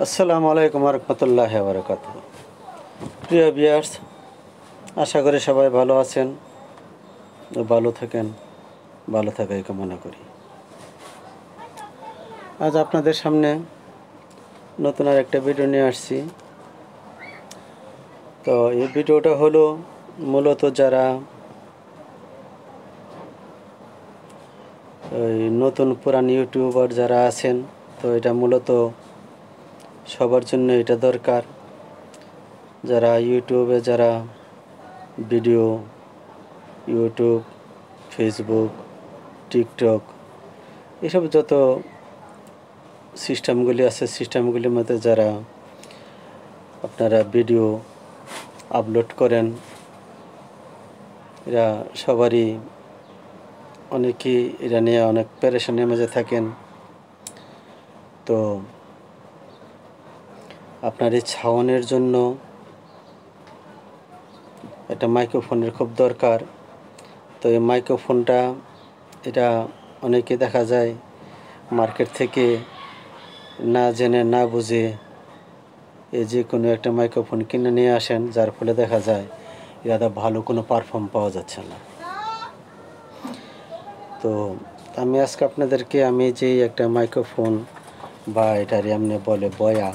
আসসালামু আলাইকুম রহমতুল্লাহি ওয়া বারাকাতুহু। প্রিয় ভিউয়ার্স, আশা করি সবাই ভালো আছেন ও ভালো থাকেন, ভালো থাকাই কামনা করি। আজ আপনাদের সামনে নতুন আর একটা ভিডিও নিয়ে আসছি। তো এই ভিডিওটা হলো মূলত যারা নতুন পুরান ইউটিউবার যারা আছেন, তো এটা মূলত সবার জন্য এটা দরকার। যারা ইউটিউবে ভিডিও, ইউটিউব, ফেসবুক, টিকটক এসব যত সিস্টেমগুলি আছে, সিস্টেমগুলির মধ্যে যারা আপনারা ভিডিও আপলোড করেন, এরা সবারই অনেকেই এটা নিয়ে অনেক পেরেশানির মাঝে থাকেন। তো আপনার এই ছাওয়ানোর জন্য একটা মাইক্রোফোনের খুব দরকার। তো এই মাইক্রোফোনটা এটা অনেকে দেখা যায় মার্কেট থেকে না জেনে না বুঝে এই যে কোনো একটা মাইক্রোফোন কিনে নিয়ে আসেন, যার ফলে দেখা যায় এটা ভালো কোনো পারফর্ম পাওয়া যাচ্ছে না। তো আমি আজকে আপনাদেরকে যে একটা মাইক্রোফোন বা এটার এমনি বলে বয়া,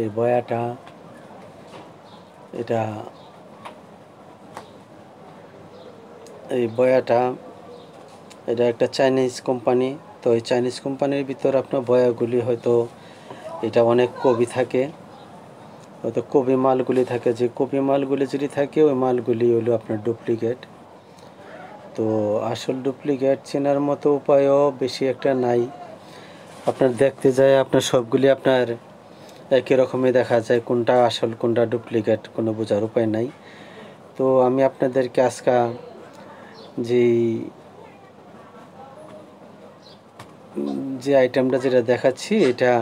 এই বয়াটা এটা একটা চাইনিজ কোম্পানি। তো এই চাইনিজ কোম্পানির ভিতর আপনার বয়াগুলি হয়তো এটা অনেক কপি থাকে, হয়তো কপি মালগুলি থাকে। যে কপি মালগুলি যদি থাকে ওই মালগুলি হলো আপনার ডুপ্লিকেট। তো আসল ডুপ্লিকেট চেনার মতো উপায়ও বেশি একটা নাই। আপনার দেখতে যায় আপনার সবগুলি আপনার একই রকমই দেখা যায়, কোনটা আসল কোনটা ডুপ্লিকেট কোনো বোঝার উপায় নাই। তো আমি আপনাদেরকে আজকে যে আইটেমটা যেটা দেখাচ্ছি এটা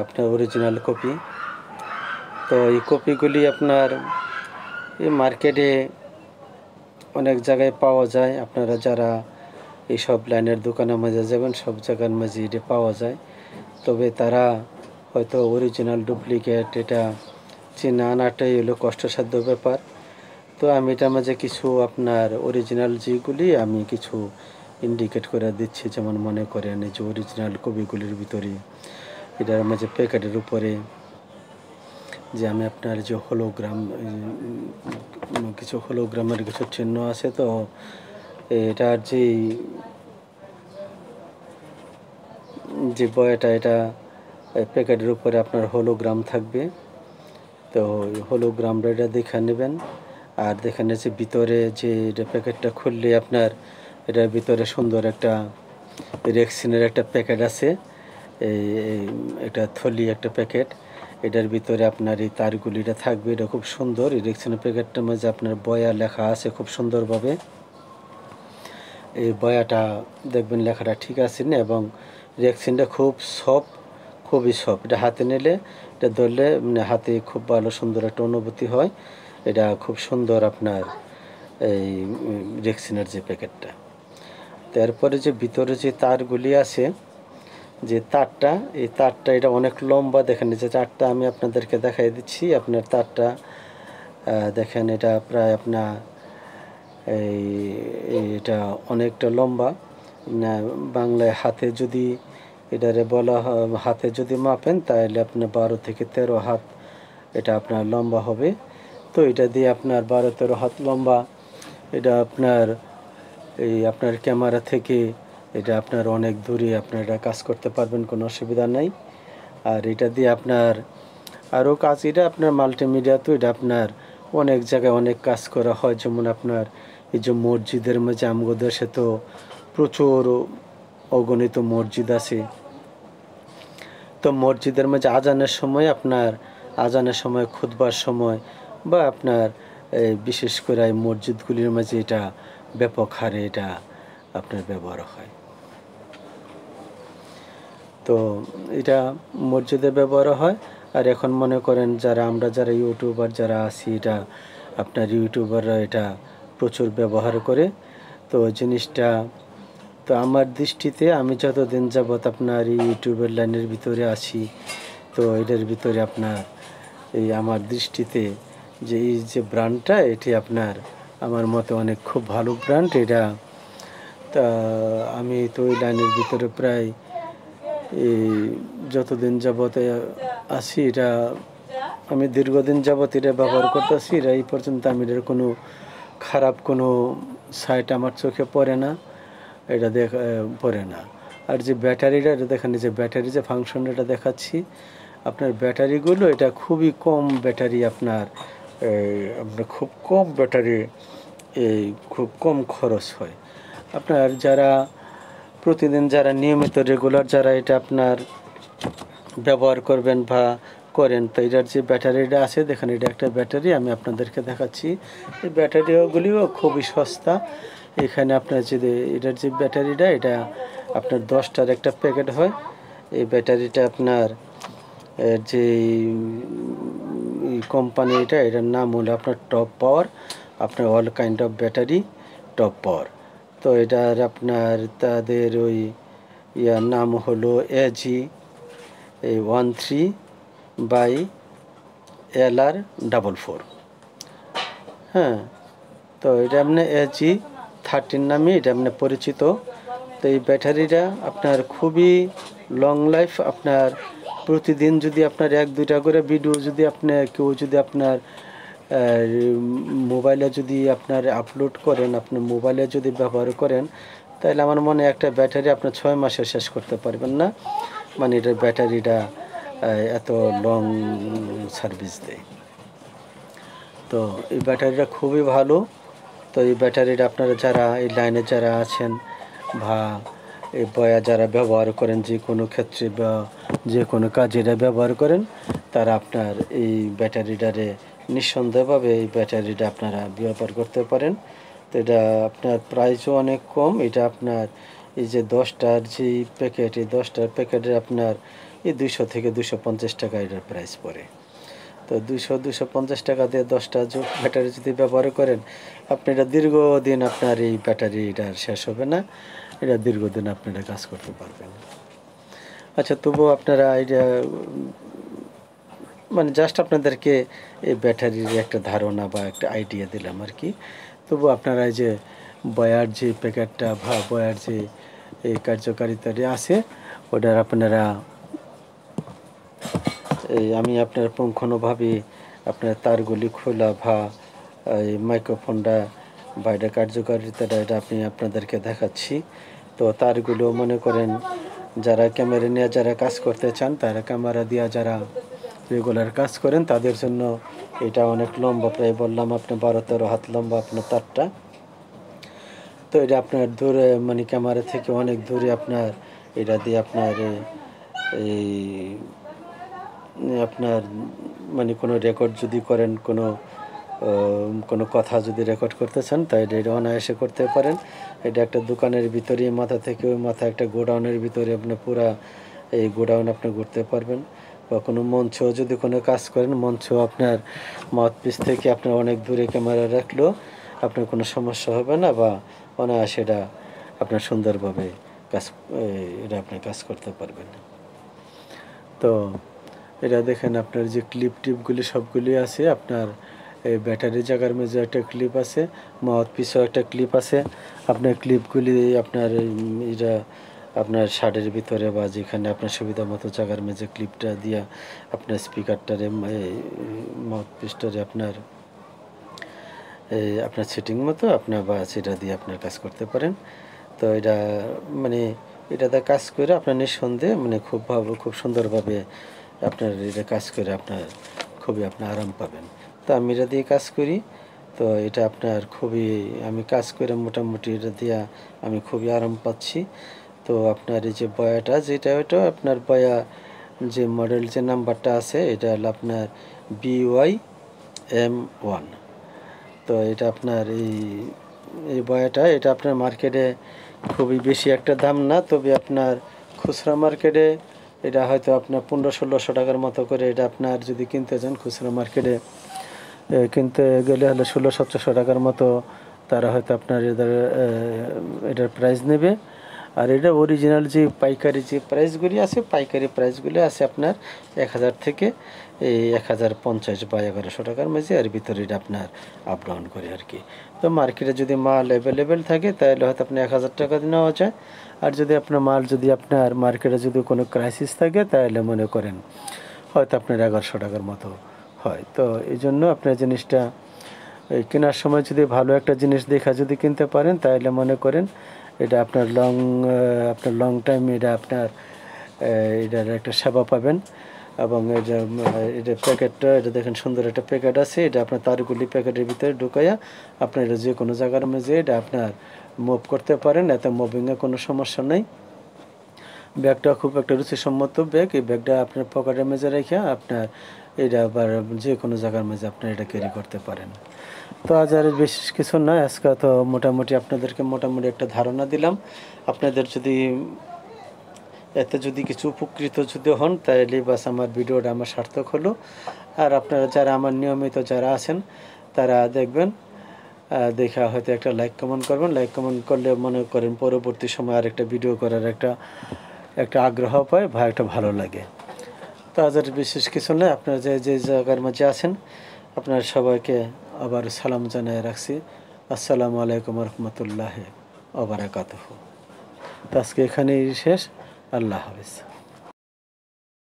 আপনার অরিজিনাল কপি। তো এই কপিগুলি আপনার এই মার্কেটে অনেক জায়গায় পাওয়া যায়। আপনারা যারা এই সব লাইনের দোকানের মাঝে যাবেন, সব জায়গার মাঝে এটা পাওয়া যায়। তবে তারা হয়তো অরিজিনাল ডুপ্লিকেট এটা চেনা আনাটাই হলো কষ্টসাধ্য ব্যাপার। তো আমি এটার মাঝে কিছু আপনার অরিজিনাল যেগুলি আমি কিছু ইন্ডিকেট করে দিচ্ছি। যেমন মনে করেন এই যে অরিজিনাল কপিগুলির ভিতরে এটার মাঝে প্যাকেটের উপরে যে আমি আপনার যে কিছু হোলোগ্রামের কিছু চিহ্ন আছে। তো এটার যে বয়টা এটা প্যাকেটের উপরে আপনার হোলোগ্রাম থাকবে। তো হোলোগ্রামটা এটা দেখে নেবেন। আর দেখে নিয়েছে ভিতরে যে এটা প্যাকেটটা খুললে আপনার এটার ভিতরে সুন্দর একটা রেক্সিনের একটা প্যাকেট আছে, এটা থলি একটা প্যাকেট। এটার ভিতরে আপনার এই তারগুলিটা থাকবে, এটা খুব সুন্দর। এই রেক্সিনের প্যাকেটটার মাঝে আপনার বয়া লেখা আছে খুব সুন্দরভাবে। এই বয়াটা দেখবেন লেখাটা ঠিক আছে না, এবং রেক্সিনটা খুবই সফট। এটা হাতে নিলে, এটা ধরলে হাতে খুব ভালো সুন্দর একটা অনুভূতি হয়। এটা খুব সুন্দর আপনার এই রেক্সিনের যে প্যাকেটটা। তারপরে যে ভিতরে যে তারগুলি আছে, যে এই তারটা এটা অনেক লম্বা। দেখেন যে তারটা আমি আপনাদেরকে দেখাই দিচ্ছি। আপনার তারটা দেখেন এটা প্রায় আপনার এটা অনেকটা লম্বা। বাংলায় হাতে যদি এটারে বলা হয়, হাতে যদি মাপেন তাহলে আপনার 12 থেকে 13 হাত এটা আপনার লম্বা হবে। তো এটা দিয়ে আপনার 12-13 হাত লম্বা, এটা আপনার ক্যামেরা থেকে এটা আপনার অনেক দূরে আপনার এটা কাজ করতে পারবেন, কোনো অসুবিধা নাই। আর এটা দিয়ে আপনার আরও কাজ, এটা আপনার মাল্টিমিডিয়া। তো এটা আপনার অনেক জায়গায় অনেক কাজ করা হয়। যেমন আপনার এই যে মসজিদের মাঝে আমগো দেশে তো প্রচুর অগণিত মসজিদ আছে। তো মসজিদের মাঝে আজানের সময় খুতবার সময় বা আপনার বিশেষ করে এই মসজিদগুলির মাঝে এটা ব্যাপক হারে এটা আপনার ব্যবহার হয়। তো এটা মসজিদে ব্যবহার হয়। আর এখন মনে করেন আমরা যারা ইউটিউবার যারা আছি, এটা আপনার ইউটিউবাররা এটা প্রচুর ব্যবহার করে। তো জিনিসটা তো আমার দৃষ্টিতে আমি যতদিন যাবৎ আপনার এই ইউটিউবের লাইনের ভিতরে আছি, তো এটার ভিতরে আপনার এই আমার দৃষ্টিতে যে এই যে ব্র্যান্ডটা এটি আপনার আমার মতে অনেক খুব ভালো ব্র্যান্ড এটা। তা আমি তো ওই লাইনের ভিতরে প্রায় এই যতদিন যাবৎ আছি, এটা আমি দীর্ঘদিন যাবৎ এটা ব্যবহার করতেছি। এটা এই পর্যন্ত আমি এটার কোনো খারাপ কোনো সাইট আমার চোখে পড়ে না, এটা পড়ে না। আর যে ব্যাটারিটা, এটা দেখেন যে ব্যাটারি যে ফাংশন এটা দেখাচ্ছি, আপনার ব্যাটারিগুলো এটা খুবই কম ব্যাটারি আপনার আপনার খুব কম ব্যাটারি, এই খুব কম খরচ হয়। আপনার যারা প্রতিদিন যারা নিয়মিত রেগুলার যারা এটা আপনার ব্যবহার করবেন বা করেন, তো এটার যে ব্যাটারিটা আছে দেখেন, এটা একটা ব্যাটারি আমি আপনাদেরকে দেখাচ্ছি। এই ব্যাটারিগুলিও খুবই সস্তা। এখানে আপনার যে এটার যে ব্যাটারিটা, এটা আপনার 10টার একটা প্যাকেট হয়। এই ব্যাটারিটা আপনার যে কোম্পানি এটার নাম হলো আপনার টপ পাওয়ার, আপনার all kind of battery top power. তো এটার আপনার তাদের ওই ইয়ার নাম হলো AG13/LR44। হ্যাঁ, তো এটা আপনার AG13 নামে এটা আপনার পরিচিত। তো এই ব্যাটারিটা আপনার খুবই লং লাইফ। আপনার প্রতিদিন যদি আপনার 1-2টা করে ভিডিও যদি আপনার কেউ যদি আপনার মোবাইলে যদি আপনার আপলোড করেন, আপনার মোবাইলে যদি ব্যবহার করেন, তাহলে আমার মনে হয় একটা ব্যাটারি আপনার 6 মাসে শেষ করতে পারবেন না। মানে এটার ব্যাটারিটা এত লং সার্ভিস দেয়। তো এই ব্যাটারিটা খুবই ভালো। তো এই ব্যাটারিটা আপনারা যারা এই লাইনে যারা আছেন বা এই বয়া যারা ব্যবহার করেন, যে কোনো ক্ষেত্রে বা যে কোনো কাজে এটা ব্যবহার করেন, তারা আপনার এই ব্যাটারিটারে নিঃসন্দেহভাবে এই ব্যাটারিটা আপনারা ব্যবহার করতে পারেন। তো এটা আপনার প্রাইসও অনেক কম। এটা আপনার এই যে 10টার যে প্যাকেট, এই 10টার প্যাকেটের আপনার এই 200 থেকে 250 টাকা এটার প্রাইস পড়ে। তো 200-250 টাকা দিয়ে 10টা ব্যাটারি যদি ব্যবহার করেন, আপনি এটা দীর্ঘদিন আপনার এই ব্যাটারিটা শেষ হবে না। এটা দীর্ঘদিন আপনারা কাজ করতে পারবেন। আচ্ছা, তবুও আপনারা এটা মানে জাস্ট আপনাদেরকে এই ব্যাটারির একটা ধারণা বা একটা আইডিয়া দিলাম আর কি। তবু আপনারা এই যে বয়ার যে প্যাকেটটা বা বয়ার যে এই কার্যকারিতাটি আছে, ওটার আপনারা এই আমি আপনার পুঙ্খানুভাবে আপনার তারগুলি খোলা বা এই মাইক্রোফোনটা বা এটা কার্যকারিতাটা এটা আমি আপনাদেরকে দেখাচ্ছি। তো তারগুলো মনে করেন যারা ক্যামেরা নিয়ে যারা কাজ করতে চান, তারা ক্যামেরা দিয়ে যারা রেগুলার কাজ করেন, তাদের জন্য এটা অনেক লম্বা, প্রায় বললাম আপনার 12-13 হাত লম্বা আপনার তারটা। তো এটা আপনার দূরে মানে ক্যামেরা থেকে অনেক দূরে আপনার এটা দিয়ে আপনার এই আপনার মানে কোনো রেকর্ড যদি করেন, কোনো কথা যদি রেকর্ড করতে চান, তাই এটা অনায়াসে করতে পারেন। এটা একটা দোকানের ভিতরে মাথা থেকে ওই মাথা একটা গোডাউনের ভিতরে আপনি পুরা এই গোডাউন আপনি ঘুরতে পারবেন। বা কোনো মঞ্চ যদি কোনো কাজ করেন, মঞ্চ আপনার মাউথপিস থেকে আপনার অনেক দূরে ক্যামেরা রাখলেও আপনার কোনো সমস্যা হবে না, বা অনায়াসে এটা আপনার সুন্দরভাবে এটা আপনি কাজ করতে পারবেন। তো এটা দেখেন আপনার যে টিপগুলি সবগুলি আছে। আপনার এই ব্যাটারি জায়গার মেঝে একটা ক্লিপ আছে, মাউথপিসও একটা ক্লিপ আছে। আপনার ক্লিপগুলি আপনার এটা আপনার শার্টের ভিতরে বা যেখানে আপনার সুবিধা মতো জায়গার মেঝে ক্লিপটা দিয়া আপনার স্পিকারটারে মাউথপিসটারে আপনার আপনার সেটিং মতো আপনার বা সেটা দিয়ে আপনার কাজ করতে পারেন। তো এটা মানে এটাতে কাজ করে আপনার নিঃসন্দেহে মানে খুব সুন্দরভাবে আপনার এটা কাজ করে আপনার খুবই আপনি আরাম পাবেন। তো আমি এটা দিয়ে কাজ করি। তো এটা আপনার খুবই আমি কাজ করে মোটামুটি এটা দিয়া আমি খুবই আরাম পাচ্ছি। তো আপনার এই যে বয়াটা যেটা, ওইটা আপনার বয়া যে মডেল যে নাম্বারটা আছে, এটা হলো আপনার BYM1। তো এটা আপনার এই বয়াটা এটা আপনার মার্কেটে খুবই বেশি একটা দাম না, তবে আপনার খুচরা মার্কেটে এটা হয়তো আপনার 1500-1600 টাকার মতো করে এটা আপনার যদি কিনতে চান, খুচরা মার্কেটে কিনতে গেলে হলে 1600-1700 টাকার মতো তারা হয়তো আপনার এটার প্রাইস নেবে। আর এটা অরিজিনাল যে পাইকারি যে প্রাইসগুলি আছে, পাইকারি প্রাইসগুলি আছে আপনার 1000 থেকে এই 1050 বা 1100 টাকার মাঝে, আর ভিতরে এটা আপনার আপ ডাউন করে আর কি। তো মার্কেটে যদি মাল অ্যাভেলেবেল থাকে তাহলে হয়তো আপনি 1000 টাকা দিয়ে নেওয়া যায়। আর যদি আপনার মাল যদি আপনার মার্কেটে যদি কোনো ক্রাইসিস থাকে তাহলে মনে করেন হয়তো আপনার 1100 টাকার মতো হয়। তো এই জন্য আপনার জিনিসটা এই কেনার সময় যদি ভালো একটা জিনিস দেখা যদি কিনতে পারেন তাহলে মনে করেন এটা আপনার লং টাইম এটা আপনার এটার একটা সেবা পাবেন। এবং এই যে এটা প্যাকেটটা, এটা দেখেন সুন্দর একটা প্যাকেট আছে, এটা আপনার তারগুলি প্যাকেটের ভিতরে ঢুকাইয়া আপনার এটা যে কোনো জায়গার মধ্যে এটা আপনার মুভ করতে পারেন, এতে মুভিংয়ে কোনো সমস্যা নেই। ব্যাগটা খুব একটা রুচিসম্মত ব্যাগ। এই ব্যাগটা আপনার পকেটের মেঝে রেখে আপনার এটা আবার যে কোনো জায়গার মাঝে আপনার এটা ক্যারি করতে পারেন। তো আজ আর বিশেষ কিছু নয়, আজকে তো মোটামুটি আপনাদেরকে মোটামুটি একটা ধারণা দিলাম। আপনাদের যদি এতে যদি কিছু উপকৃত যদি হন তাহলে বাস আমার ভিডিওটা আমার সার্থক হলো। আর আপনারা যারা আমার নিয়মিত যারা আছেন তারা দেখবেন, দেখা হয়তো একটা লাইক কমেন্ট করবেন। লাইক কমেন্ট করলে মনে করেন পরবর্তী সময় আর একটা ভিডিও করার একটা আগ্রহ পায় বা একটা ভালো লাগে। তো আজ আর বিশেষ কিছু নয়, আপনারা যে যে জায়গার মাঝে আছেন আপনার সবাইকে আবার সালাম জানিয়ে রাখছি। আসসালামু আলাইকুম রহমতুল্লাহ ওয়া বারাকাতুহু। তো আজকে এখানেই শেষ। আল্লাহ হাফেজ।